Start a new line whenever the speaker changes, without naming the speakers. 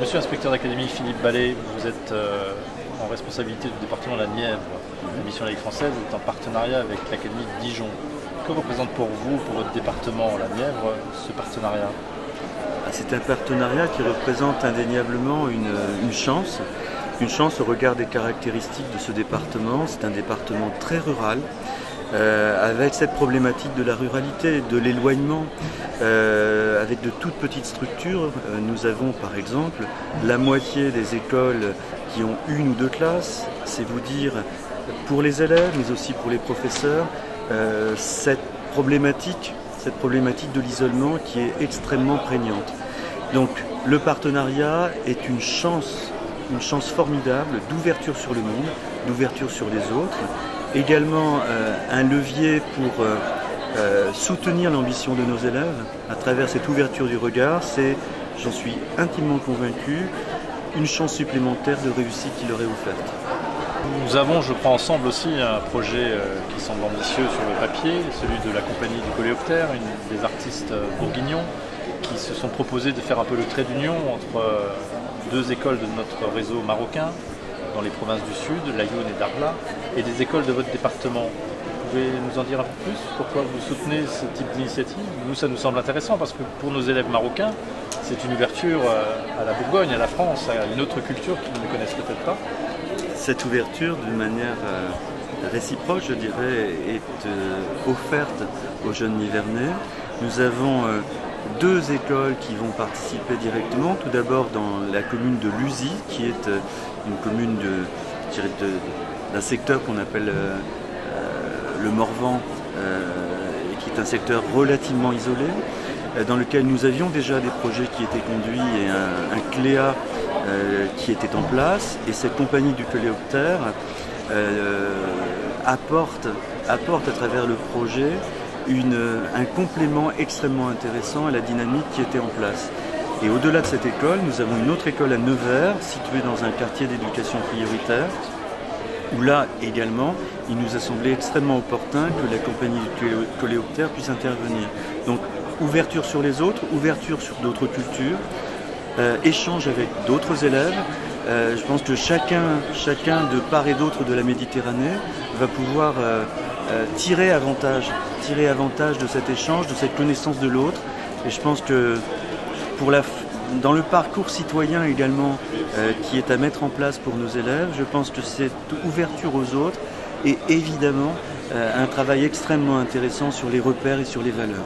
Monsieur l'inspecteur d'académie Philippe Ballet, vous êtes en responsabilité du département de la Nièvre. La mission laïque française est en partenariat avec l'académie de Dijon. Que représente pour vous, pour votre département, la Nièvre, ce partenariat?
C'est un partenariat qui représente indéniablement une chance au regard des caractéristiques de ce département. C'est un département très rural, avec cette problématique de la ruralité, de l'éloignement, avec de toutes petites structures. Nous avons par exemple la moitié des écoles qui ont une ou deux classes. C'est vous dire, pour les élèves, mais aussi pour les professeurs, cette problématique de l'isolement qui est extrêmement prégnante. Donc le partenariat est une chance formidable d'ouverture sur le monde, d'ouverture sur les autres. Également un levier pour soutenir l'ambition de nos élèves à travers cette ouverture du regard. C'est, j'en suis intimement convaincu, une chance supplémentaire de réussite qui leur est offerte.
Nous avons, je crois, ensemble aussi un projet qui semble ambitieux sur le papier, celui de la compagnie du Coléoptère, une des artistes bourguignons qui se sont proposés de faire un peu le trait d'union entre deux écoles de notre réseau marocain dans les provinces du Sud, l'Aïoun et Dakhla, et des écoles de votre département. Vous pouvez nous en dire un peu plus? Pourquoi vous soutenez ce type d'initiative? Nous, ça nous semble intéressant parce que pour nos élèves marocains, c'est une ouverture à la Bourgogne, à la France, à une autre culture qu'ils ne connaissent peut-être pas.
Cette ouverture, d'une manière réciproque, je dirais, est offerte aux jeunes Nivernais. Nous avons deux écoles qui vont participer directement. Tout d'abord dans la commune de Lusy, qui est une commune d'un secteur qu'on appelle le Morvan, qui est un secteur relativement isolé, dans lequel nous avions déjà des projets qui étaient conduits et un CLEA qui était en place. Et cette compagnie du Coléoptère apporte à travers le projet un complément extrêmement intéressant à la dynamique qui était en place. Et au-delà de cette école, nous avons une autre école à Nevers, située dans un quartier d'éducation prioritaire, où là également, il nous a semblé extrêmement opportun que la compagnie du Coléoptère puisse intervenir. Donc, ouverture sur les autres, ouverture sur d'autres cultures, échange avec d'autres élèves. Je pense que chacun de part et d'autre de la Méditerranée va pouvoir tirer avantage de cet échange, de cette connaissance de l'autre. Et je pense que dans le parcours citoyen également qui est à mettre en place pour nos élèves, je pense que cette ouverture aux autres est évidemment un travail extrêmement intéressant sur les repères et sur les valeurs.